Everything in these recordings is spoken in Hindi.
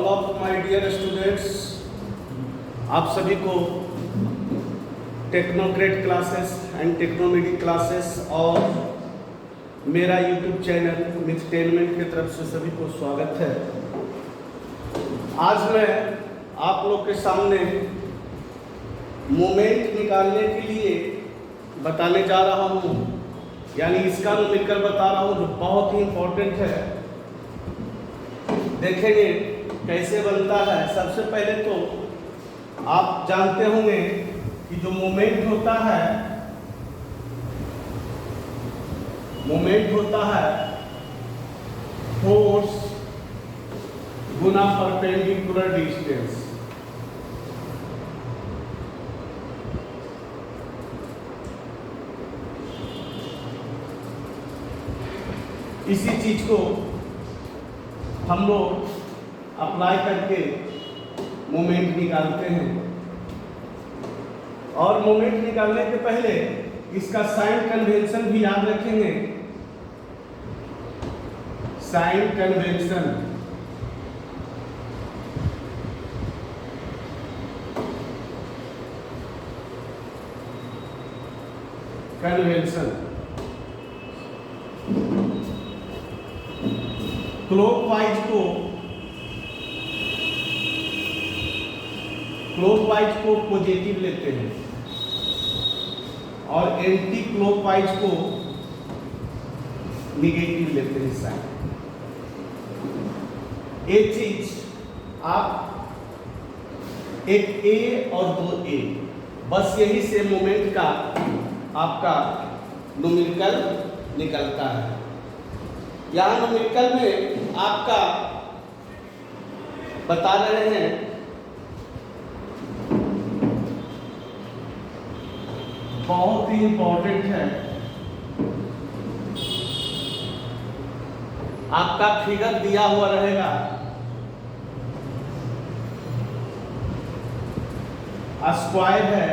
All of my dear students, आप सभी को Technocrat classes and Technomedi classes और मेरा यूट्यूब चैनल मिथटेनमेंट की तरफ से सभी को स्वागत है। आज मैं आप लोग के सामने मोमेंट निकालने के लिए बताने जा रहा हूँ, यानी इसका न्यूमेरिकल बता रहा हूँ जो बहुत ही इम्पोर्टेंट है। देखेंगे कैसे बनता है। सबसे पहले तो आप जानते होंगे कि जो मोमेंट होता है फोर्स गुना परपेंडिकुलर डिस्टेंस। इसी चीज को हम लोग अप्लाई करके मोमेंट निकालते हैं। और मोमेंट निकालने के पहले इसका साइन कन्वेंशन भी याद रखेंगे। साइन कन्वेंशन, क्लॉकवाइज को पॉजिटिव लेते हैं और एंटी क्लॉकवाइज को निगेटिव लेते हैं साइन। ये चीज आप एक ए और दो ए, बस यही से मोमेंट का आपका न्यूमेरिकल निकलता है। यहाँ न्यूमेरिकल में आपका बता रहे हैं बहुत ही इंपॉर्टेंट है। आपका फिगर दिया हुआ रहेगा। स्क्वायर है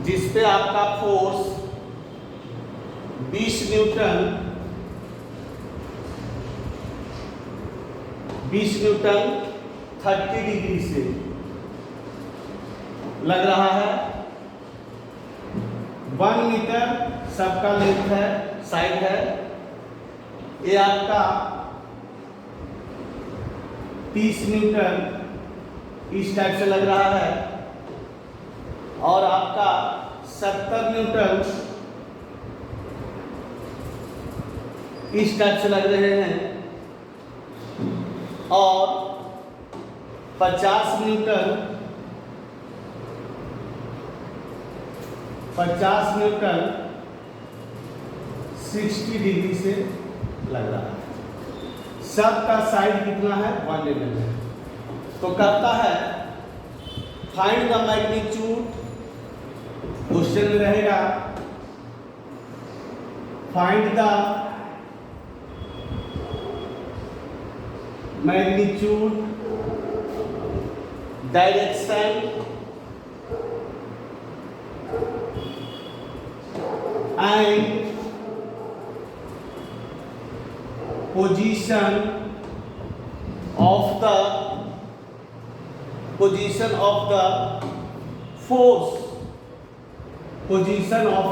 जिसपे आपका फोर्स 20 न्यूटन 30 डिग्री से लग रहा है। 1 मीटर सबका लेंथ है, साइड है। ये आपका 30 न्यूटन इस टाइप से लग रहा है और आपका 70 न्यूटन इस टाइप से लग रहे हैं और 50 न्यूटन 60 डिग्री से लग रहा है। सबका साइड कितना है? 1 mm है। तो कहता है फाइंड द मैग्नीट्यूड। क्वेश्चन में रहेगा find the magnitude, direction and position of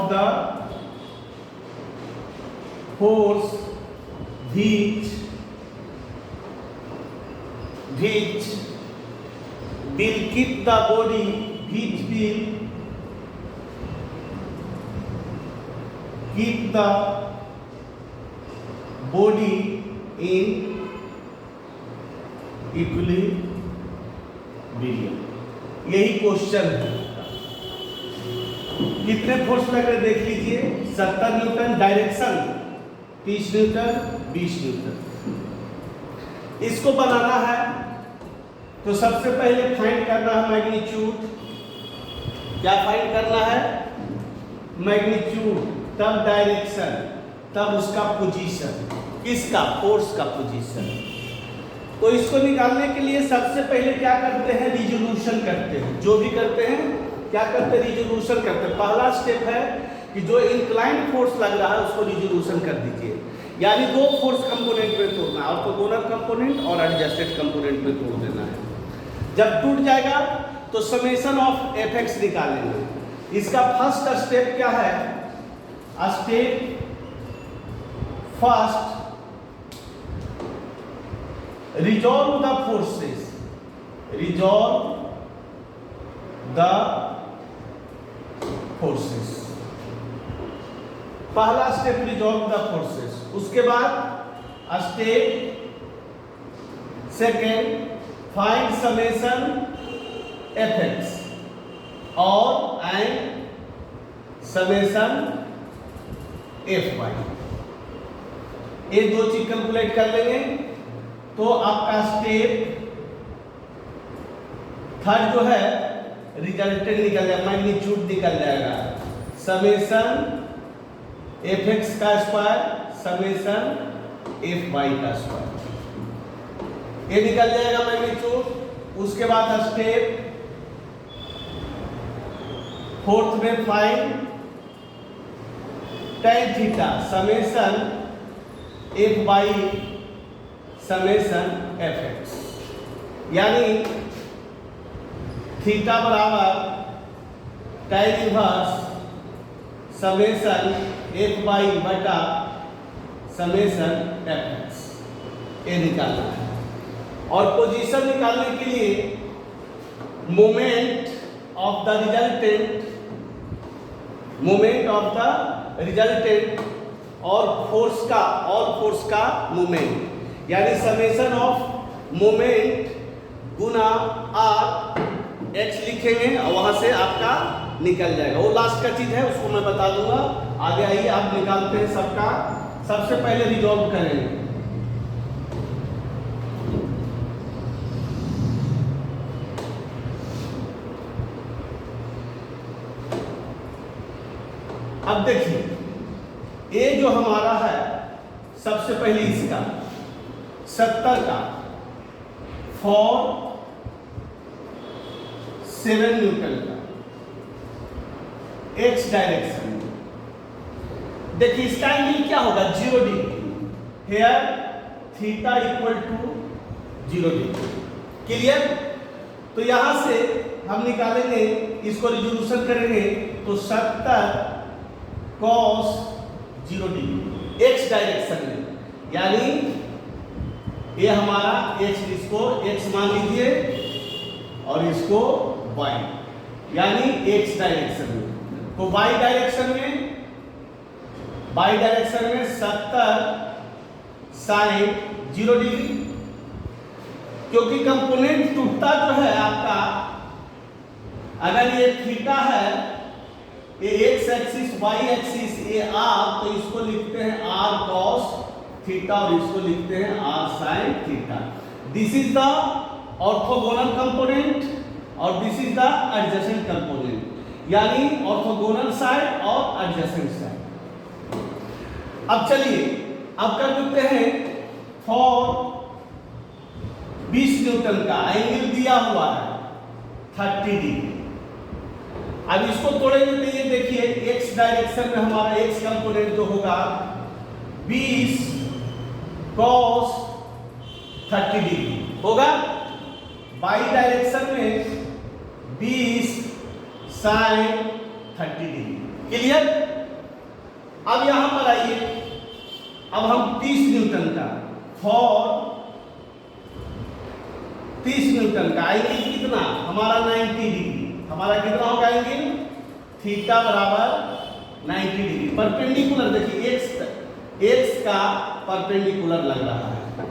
the force, which will keep the body, which will keep the body in equilibrium. यही क्वेश्चन है। कितने फोर्स लग रहे देख लीजिए। 70 न्यूटन डायरेक्शन, 30 न्यूटन 20 न्यूटन। इसको बनाना है तो सबसे पहले फाइंड करना है मैग्नीट्यूड। क्या फाइंड करना है? मैग्नीट्यूड, तब डायरेक्शन, तब उसका पोजीशन। किसका? फोर्स का पोजीशन। तो इसको निकालने के लिए सबसे पहले क्या करते हैं? रिजोल्यूशन करते हैं। जो भी करते हैं क्या करते हैं? रिजोल्यूशन करते हैं। पहला स्टेप है कि जो इंक्लाइंड फोर्स लग रहा है उसको रिजोल्यूशन कर दीजिए। यानी दो फोर्स कंपोनेंट में तोड़ना है, ऑर्थोगोनल कंपोनेंट और एडजस्टेड कंपोनेंट में तोड़ देना है। जब टूट जाएगा तो समेशन ऑफ एफ एक्स निकालेंगे। इसका फर्स्ट स्टेप क्या है? Step first, resolve the forces, resolve the forces, पहला स्टेप रिजॉल्व द फोर्सेस। उसके बाद step second, find summation F x और एंड समेशन एफ वाई। ये दो चीज कैलकुलेट कर लेंगे तो आपका स्टेप थर्ड जो है रिजल्टेंट निकल जाएगा, मैग्नीट्यूड निकल जाएगा, समेशन एफ एक्स का स्क्वायर समेशन एफ वाई का स्क्वायर, ये निकल जाएगा मैग्नीट्यूड। उसके बाद स्टेप फोर्थ में find tan theta summation F Y summation F X, यानी थीटा बराबर tan inverse summation F Y बटा समेशन एफ एक्स, ये निकालना है। और पोजीशन निकालने के लिए moment of the resultant, moment of the resultant और फोर्स का मोमेंट, यानी समेशन ऑफ मोमेंट गुना आर एक्स लिखेंगे और वहां से आपका निकल जाएगा। वो लास्ट का चीज है, उसको मैं बता दूंगा आगे। आइए आप निकालते हैं सबका। सबसे पहले रिजॉल्व करेंगे। अब देखिए ये जो हमारा है, सबसे पहले इसका 70 का फॉर 7 न्यूटन का एक्स डायरेक्शन में, देखिए इसका एंगल क्या होगा? 0 degree. Here theta equal to 0 degree. Clear? तो यहां से हम निकालेंगे, इसको रिजोल्यूशन करेंगे तो 70 cos 0 डिग्री एक्स डायरेक्शन में, यानी ये हमारा एक्स, इसको एक्स मान लीजिए और इसको वाई, यानी एक्स डायरेक्शन में। तो वाई डायरेक्शन में 70 साइन 0 डिग्री, क्योंकि कंपोनेंट टूटता जो है आपका, अगर ये थीटा है, ये एक्स एक्सिस वाई एक्सिस ये आर, तो इसको लिखते हैं आर कॉस थीटा और इसको लिखते हैं R sine theta. This is the orthogonal component और this is the adjacent component, यानी ऑर्थोगोनल साइड और एडजेसेंट साइड। अब चलिए अब कर देते हैं फॉर 20 न्यूटन का एंगल दिया हुआ है 30 डिग्री। अब इसको तोड़ेंगे तो ये देखिए एक्स डायरेक्शन में हमारा एक्स कंपोनेंट जो होगा 20 cos 30 डिग्री होगा, वाई डायरेक्शन में 20 sin 30 डिग्री। क्लियर? अब यहां पर आइए, अब हम 30 न्यूटन का फॉर 30 न्यूटन का एंगल कितना हमारा 90 डिग्री, हमारा कितना होगा एंगल? थीटा बराबर 90 डिग्री। परपेंडिकुलर देखिए एक्स का परपेंडिकुलर लग रहा है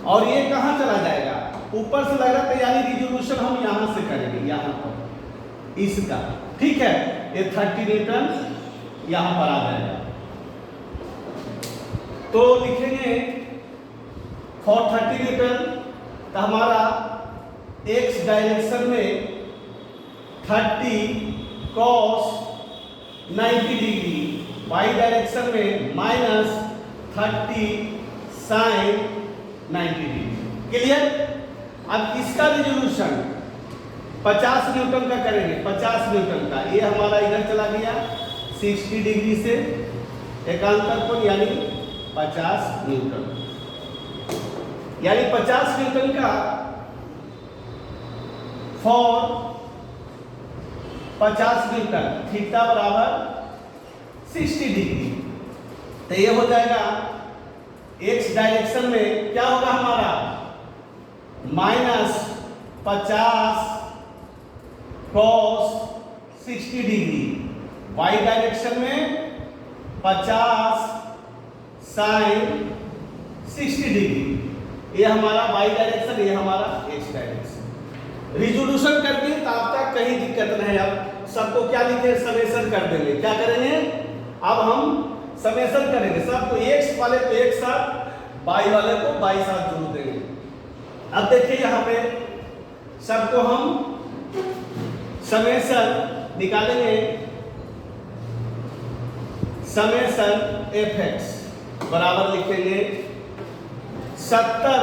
और ये कहां चला जाएगा? ऊपर से लग रहा है, यानी रिजोल्यूशन हम यहां से करेंगे, यहां पर इसका, ठीक है। ये 30 न्यूटन यहां पर आ जाएगा, तो लिखेंगे फॉर 30 न्यूटन तो हमारा एक्स डायरेक्शन में 30 cos 90 डिग्री, वाई डायरेक्शन में -30 sin 90 डिग्री। क्लियर? अब इसका रिजोल्यूशन 50 न्यूटन का करेंगे, 50 न्यूटन का। ये हमारा इधर चला गया 60 डिग्री से एकांतर कोण, यानी 50 न्यूटन, यानी 50 न्यूटन का फॉर 50 न्यूटन थीटा बराबर 60 डिग्री। तो ये हो जाएगा एक्स डायरेक्शन में क्या होगा हमारा -50 cos 60 डिग्री, वाई डायरेक्शन में 50 sin 60 डिग्री। ये हमारा वाई डायरेक्शन, ये हमारा एक्स डायरेक्शन। रिजोल्यूशन कर दिए तो आपका कहीं दिक्कत नहीं। अब सबको क्या लिखे, समेशन कर देंगे। क्या करेंगे, अब हम समेशन करेंगे। सबको एक्स वाले को एक साथ, वाई वाले को वाई साथ जोड़ देंगे। अब देखिए यहाँ पे सबको हम समेशन निकालेंगे। समेशन एफ एक्स बराबर लिखेंगे 70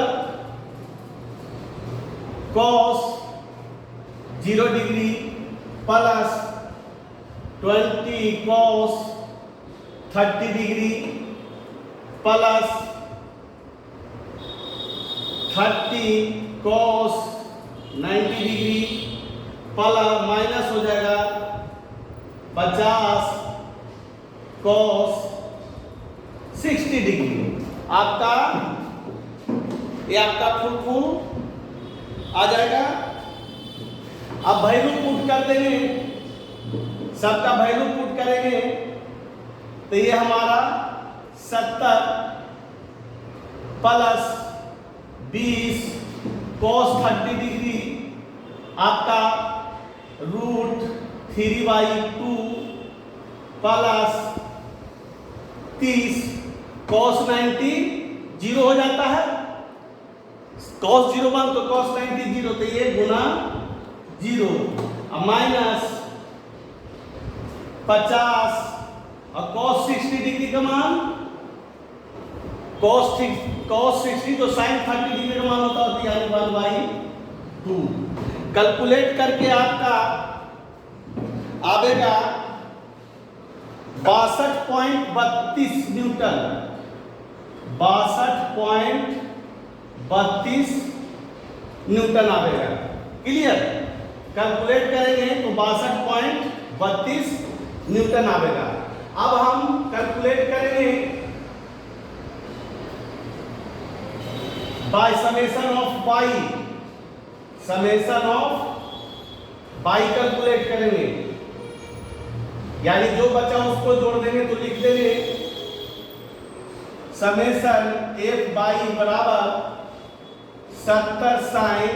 cos 0 degree plus 20 cos 30 degree plus 30 cos 90 degree plus minus हो जाएगा 50 cos 60 डिग्री। आपका ये आपका फुल आ जाएगा। अब वैल्यू पुट कर देंगे, सबका वैल्यू पुट करेंगे तो ये हमारा 70 प्लस 20 cos 30 डिग्री आपका √3/2 प्लस 30 cos 90 जीरो हो जाता है। cos 0 1 तो cos 90 0, तो ये गुना 0 अब माइनस 50 और cos 60 डिग्री का मान cos 60 तो sin 30 डिग्री का मान होता है, यानी 1/2। कैलकुलेट करके आपका आवेगा 62.32 न्यूटन, 62.32 न्यूटन आवेगा। क्लियर, कैलकुलेट करेंगे तो 62.32 न्यूटन आवेगा। अब हम कैलकुलेट करेंगे by summation of by, summation of by calculate करेंगे, यानी जो बचा उसको जोड़ देंगे तो लिख देंगे समेशन एफ बाई बराबर 70 sin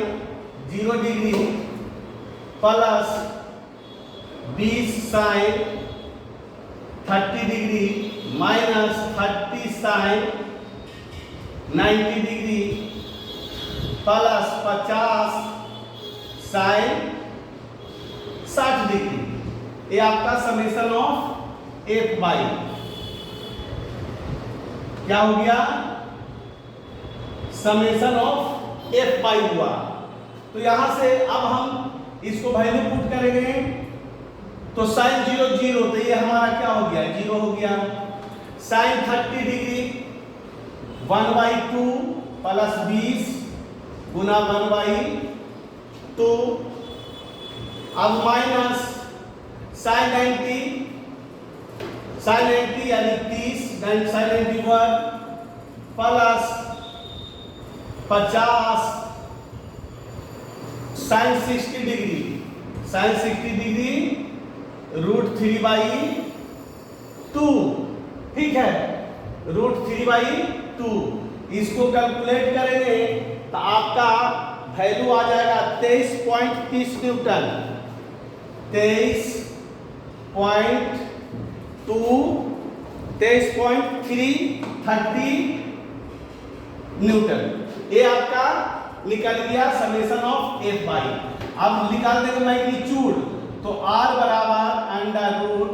0 degree plus 20 sin 30 degree minus 30 sin 90 degree plus 50 sin 60 degree. ये आपका समेशन ऑफ एफ बाई क्या हो गया, समेशन ऑफ एफ बाई हुआ। तो यहां से अब हम इसको वैल्यू पुट करेंगे तो sin 0 0, तो ये हमारा क्या हो गया, 0 हो गया। sin 30 डिग्री 1/2 प्लस 20 गुना 1/2, अब माइनस sin 90 यानी 30 sin 91 plus 50 sin 60 degree, sin 60 degree √3/2, ठीक है, √3/2। इसको कैलकुलेट करेंगे तो आपका वैल्यू आ जाएगा 23.30 न्यूटन, 23.330 न्यूटन। ये आपका निकल गया समेशन ऑफ एफ बाई। अब निकाल देंगे मैग्नीट्यूड, तो R बराबर under root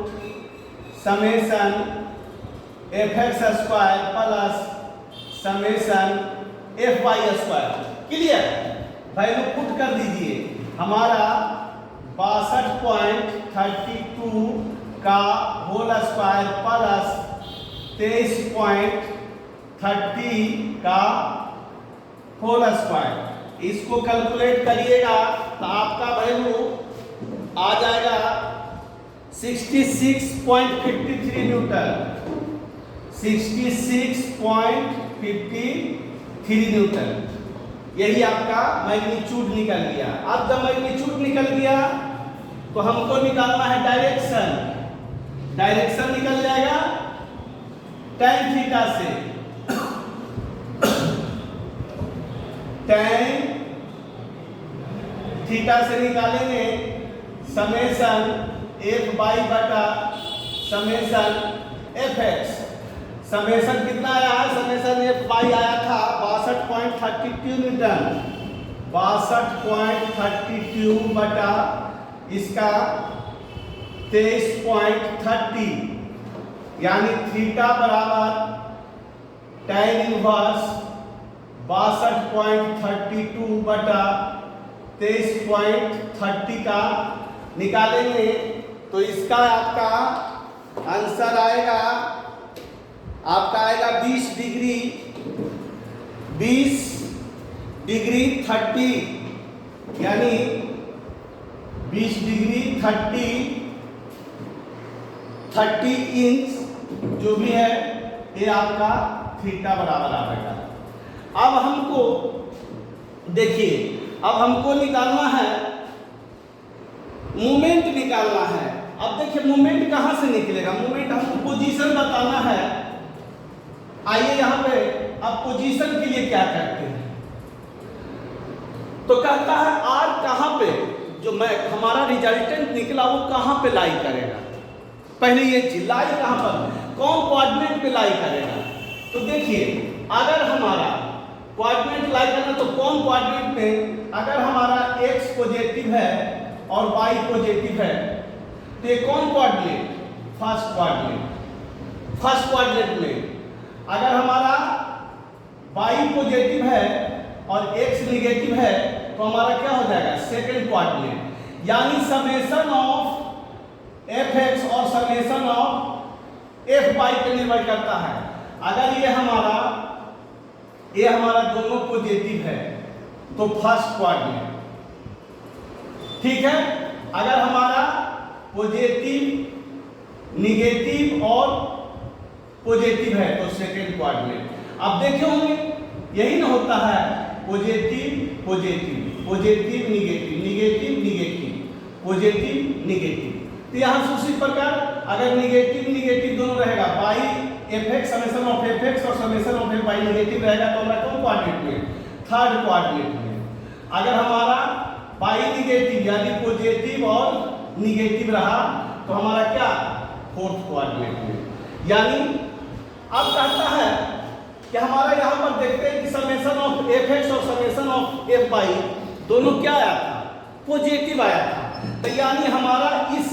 summation F X square plus summation F Y square. Clear, value put कर दीजिए, हमारा 62.32 का होल स्क्वायर प्लस 23.330 30 का होल स्क्वायर। इसको कैलकुलेट करिएगा तो आपका वैल्यू आ जाएगा 66.53 न्यूटन। 66.53 न्यूटन, यही आपका मैग्नीट्यूड निकल गया। अब जब मैग्नीट्यूड निकल गया तो हमको निकालना है डायरेक्शन। डायरेक्शन निकल जाएगा tan थीटा से। tan थीटा से निकालेंगे summation F/, summation Fx। Summation कितना आया है? समेशन F/, आया था 62.32 न्यूटन। 62.32 बटा इसका 23.30, यानी थीटा बराबर tan इनवर्स 62.32 बटा 23.30 का निकालेंगे तो इसका आपका आंसर आएगा, 20 डिग्री 30, यानी 20 डिग्री 30 इंच जो भी है ये आपका थीटा बराबर आएगा। अब हमको देखिए, अब हमको निकालना है मोमेंट निकालना है। अब देखिए मोमेंट कहां से निकलेगा? मोमेंट हमको पोजीशन बताना है। आइए यहां पे अब पोजीशन के लिए क्या करते हैं, तो कहता है आर कहां पे, जो मैं हमारा रिजल्टेंट निकला वो कहां पे लाई करेगा। पहले ये लाई कहां पर, कौन कोऑर्डिनेट पे लाई करेगा। तो देखिए अगर हमारा कोऑर्डिनेट लाई करना तो कौन कोऑर्डिनेट में, अगर हमारा x पॉजिटिव है और y पॉजिटिव है तो ये कौन coordinate, first coordinate. First coordinate में अगर हमारा y पॉजिटिव है और x नेगेटिव है तो हमारा क्या हो जाएगा, सेकंड कोऑर्डिनेट। यानी समेशन ऑफ fx और समेशन ऑफ fy पे निर्भर करता है। अगर ये हमारा दोनों पॉजिटिव है तो फर्स्ट कोऑर्डिनेट, ठीक है। अगर हमारा पॉजिटिव, नेगेटिव और पॉजिटिव है तो सेकंड कोऑर्डिनेट। अब देखे होंगे यही ना होता है, positive positive, positive negative, negative negative, positive negative. तो यहाँ से उसी प्रकार अगर नेगेटिव नेगेटिव दोनों रहेगा, by fx summation of fx और समेशन ऑफ fy नेगेटिव रहेगा तो हमारा कौन कोऑर्डिनेट में, थर्ड कोऑर्डिनेट में। अगर हमारा बाई नेगेटिव यानी पॉजिटिव और नेगेटिव रहा तो हमारा क्या, फोर्थ कोऑर्डिनेट में। यानी अब कहता है कि हमारा यहाँ पर देखते हैं कि समेशन ऑफ fx और समेशन ऑफ fy दोनों क्या आया था, पॉजिटिव आया था। तो यानी हमारा इस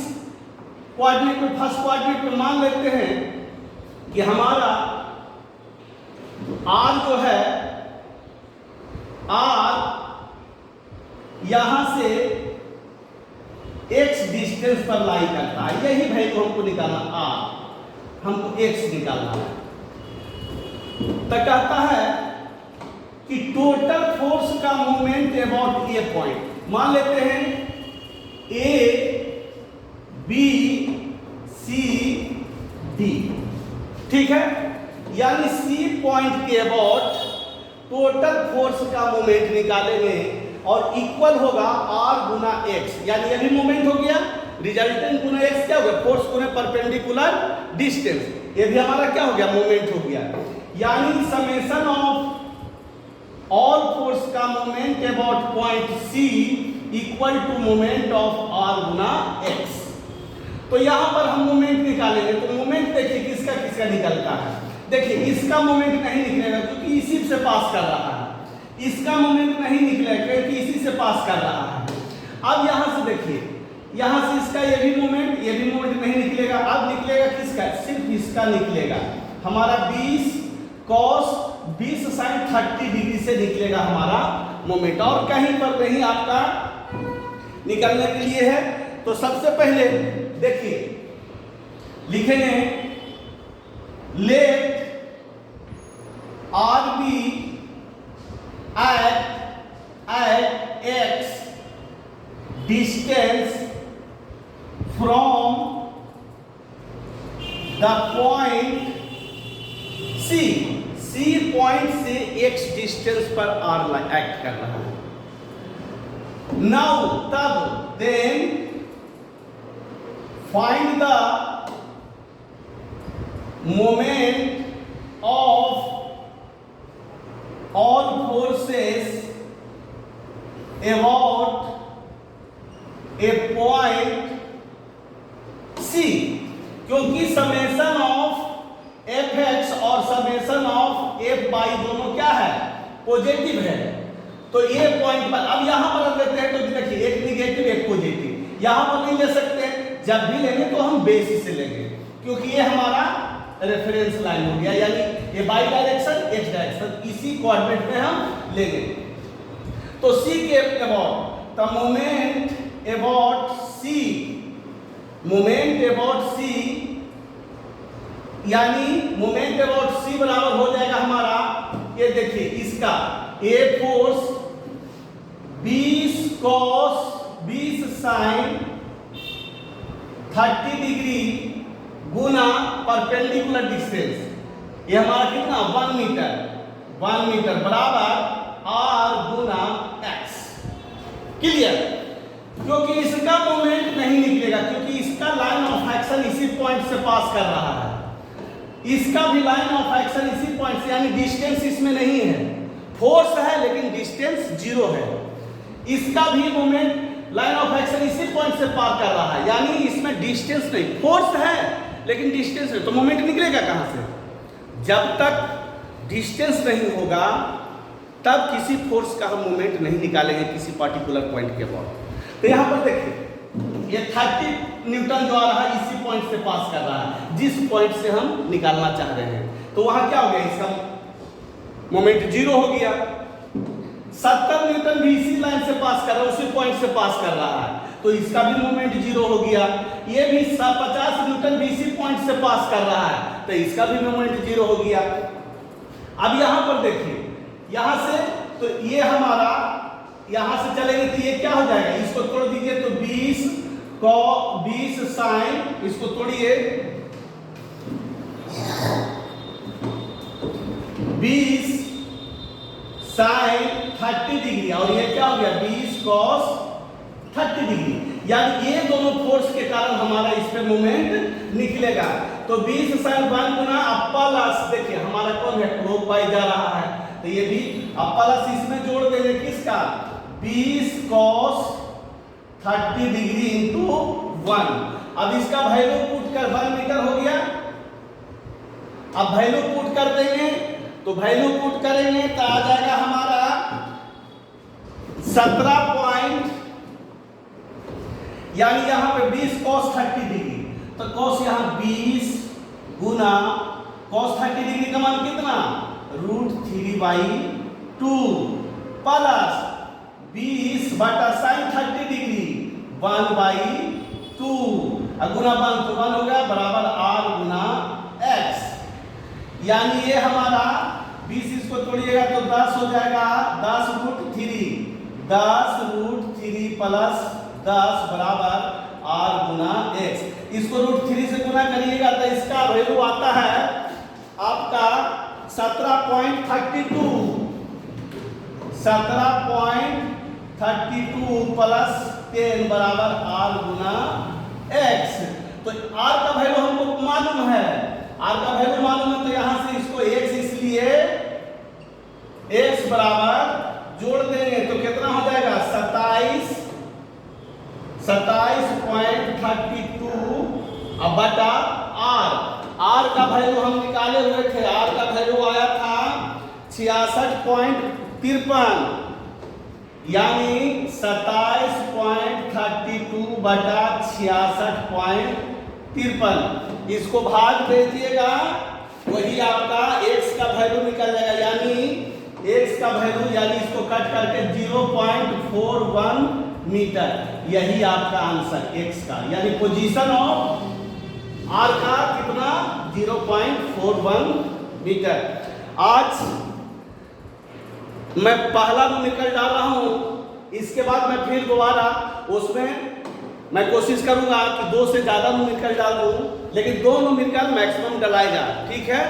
कोऑर्डिनेट में, फर्स्ट कोऑर्डिनेट में मान लेते हैं कि हमारा r जो है, r यहां से x डिस्टेंस पर लाई करता है। यही वैल्यू हमको निकालना, r हमको x निकालना है। तो कहता है कि टोटल फोर्स का मूवमेंट अबाउट ए पॉइंट, मान लेते हैं A B C D, ठीक है। यानी C पॉइंट के अबाउट टोटल फोर्स का मूवमेंट निकालेंगे और इक्वल होगा R गुना x, यानी ये भी मूवमेंट हो गया, रिजल्टेंट गुना x क्या हो गया, फोर्स गुना परपेंडिकुलर डिस्टेंस, ये भी हमारा क्या हो गया, मूवमेंट हो गया। यानी समेशन ऑफ ऑल फोर्स का movement about point C equal to movement of R गुना x। तो यहां पर हम मूवमेंट निकालेंगे तो मूवमेंट देखिए किसका किसका निकलता है। देखिए इसका मूवमेंट नहीं निकलेगा क्योंकि इसी से पास कर रहा है, इसका मूवमेंट नहीं निकलेगा क्योंकि इसी से पास कर रहा है। अब यहां से देखिए, यहां से इसका ये भी मूवमेंट नहीं निकलेगा। अब निकलेगा किसका, सिर्फ इसका निकलेगा, हमारा 20 cos 20 sin 30 डिग्री से निकलेगा हमारा मोमेंट, और कहीं पर नहीं आपका निकलने के लिए है। तो सबसे पहले देखिए लिखेंगे let R be at x distance from the point C point से x डिस्टेंस पर r एक्ट कर रहा है। नाउ तब then find the moment of all forces about a point C, क्योंकि समेशन ऑफ fx और समेशन ऑफ fy दोनों क्या है, पॉजिटिव है। तो ये पॉइंट पर अब यहां पर रख देते हैं, तो देखिए एक निगेटिव एक पॉजिटिव, यहां पर नहीं ले सकते, जब भी लेंगे तो हम बेस से लेंगे, क्योंकि ये हमारा रेफरेंस लाइन हो गया, यानी ये बाई डायरेक्शन एक्स डायरेक्शन, इसी कोऑर्डिनेट में हम लेंगे। तो सी के about the moment about C, moment about C, यानी मोमेंट अबाउट सी बराबर हो जाएगा हमारा, ये देखिए इसका a force 20 cos 20 sin 30 degree Guna perpendicular distance, ये हमारा कितना 1 मीटर बराबर r गुना x। क्लियर? क्योंकि इसका मोमेंट नहीं निकलेगा, क्योंकि इसका लाइन ऑफ एक्शन इसी पॉइंट से पास कर रहा है, इसका भी लाइन ऑफ एक्शन इसी पॉइंट से, यानी डिस्टेंस इसमें नहीं है, फोर्स है लेकिन डिस्टेंस 0 है। इसका भी मोमेंट लाइन ऑफ एक्शन इसी पॉइंट से पार कर रहा है, यानी इसमें डिस्टेंस नहीं, फोर्स है लेकिन डिस्टेंस नहीं, तो मोमेंट निकलेगा कहां से? जब तक डिस्टेंस नहीं होगा तब किसी फोर्स का हम मोमेंट नहीं निकालेंगे किसी पर्टिकुलर पॉइंट के बाद। तो यहां पर देखिए ये 30 न्यूटन जो आ रहा है इसी पॉइंट से पास कर रहा है, जिस पॉइंट से हम निकालना चाह रहे हैं, तो वहां क्या हो गया, इसका मोमेंट 0 हो गया। 70 न्यूटन भी इसी लाइन से पास कर रहा है, उसी पॉइंट से पास कर रहा है, तो इसका भी मोमेंट 0 हो गया। ये भी 50 न्यूटन भी इसी पॉइंट से पास कर रहा है, तो इसका भी मोमेंट 0 हो गया। अब यहां पर देखिए, यहां से तो ये हमारा यहां से चलेंगे तो ये क्या हो जाएगा, इसको तोड़ दीजिए तो 20 sin, इसको तोड़िए 20 sin 30 डिग्री, और ये क्या हो गया 20 cos 30 डिग्री, यानी ये दोनों फोर्स के कारण हमारा इस पे मोमेंट निकलेगा। तो 20 sin 1 गुना प्लस, देखिए हमारा कौन है, क्लॉकवाइज जा रहा है, तो ये भी प्लस इसमें जोड़ देंगे किसका, 20 cos 30 डिग्री इंटू 1। अब इसका वैल्यू पुट कर 1 मीटर हो गया। अब वैल्यू पुट कर देंगे, तो वैल्यू पुट करेंगे तो आ जाएगा हमारा 17 पॉइंट, यानी यहां पे 20 cos 30 डिग्री, तो cos यहां 20 गुना cos 30 डिग्री का मान कितना, √3/2 प्लस 20 बटा sin 30 डिग्री 1/2, गुना 1 तो 1 हो गया बराबर r गुना x, यानी ये हमारा 20 इसको तोड़िएगा तो 10 हो जाएगा, 10√3 प्लस 10 बराबर r गुना x। इसको √3 से गुना करिएगा तो इसका वैल्यू आता है आपका 17.32 प्लस 10 बराबर r गुना x। तो r का वैल्यू हमको मालूम है, r का वैल्यू मालूम है, तो यहां से इसको x, इसलिए x बराबर जोड़ देंगे तो कितना हो जाएगा 27.32 बटा r का वैल्यू हम निकाले हुए थे, r का वैल्यू आया था 66.53, यानी 27.32 बटा 66.53, इसको भाग दीजिएगा, वही आपका x का वैल्यू निकल जाएगा, यानी x का वैल्यू, यानी इसको कट करके 0.41 मीटर, यही आपका आंसर x का, यानी पोजीशन ऑफ r का कितना 0.41 मीटर। आज मैं पहला न्यूमेरिकल डाल रहा हूँ, इसके बाद मैं फिर दोबारा उसमें मैं कोशिश करूंगा कि 2 से ज़्यादा न्यूमेरिकल डाल दूँ, लेकिन 2 न्यूमेरिकल मैक्सिमम डलाएगा। ठीक है,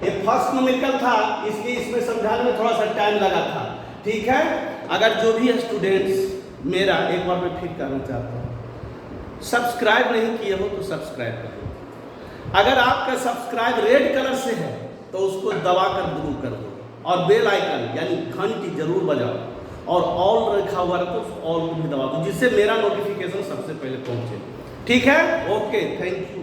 ये फर्स्ट न्यूमेरिकल था, इसलिए इसमें समझाने में थोड़ा सा टाइम लगा था। ठीक है, अगर जो भी स्टूडेंट्स मेरा, एक बार मैं फिर करना चाहता हूँ, सब्सक्राइब नहीं किए हो तो सब्सक्राइब कर दो। अगर आपका सब्सक्राइब रेड कलर से है तो उसको दबा कर जरूर कर दो, और बेल आइकन यानी घंटी जरूर बजाओ, और ऑल रखा हुआ है तो ऑल को भी दबा दो, जिससे मेरा नोटिफिकेशन सबसे पहले पहुंचे। ठीक है, ओके, थैंक यू।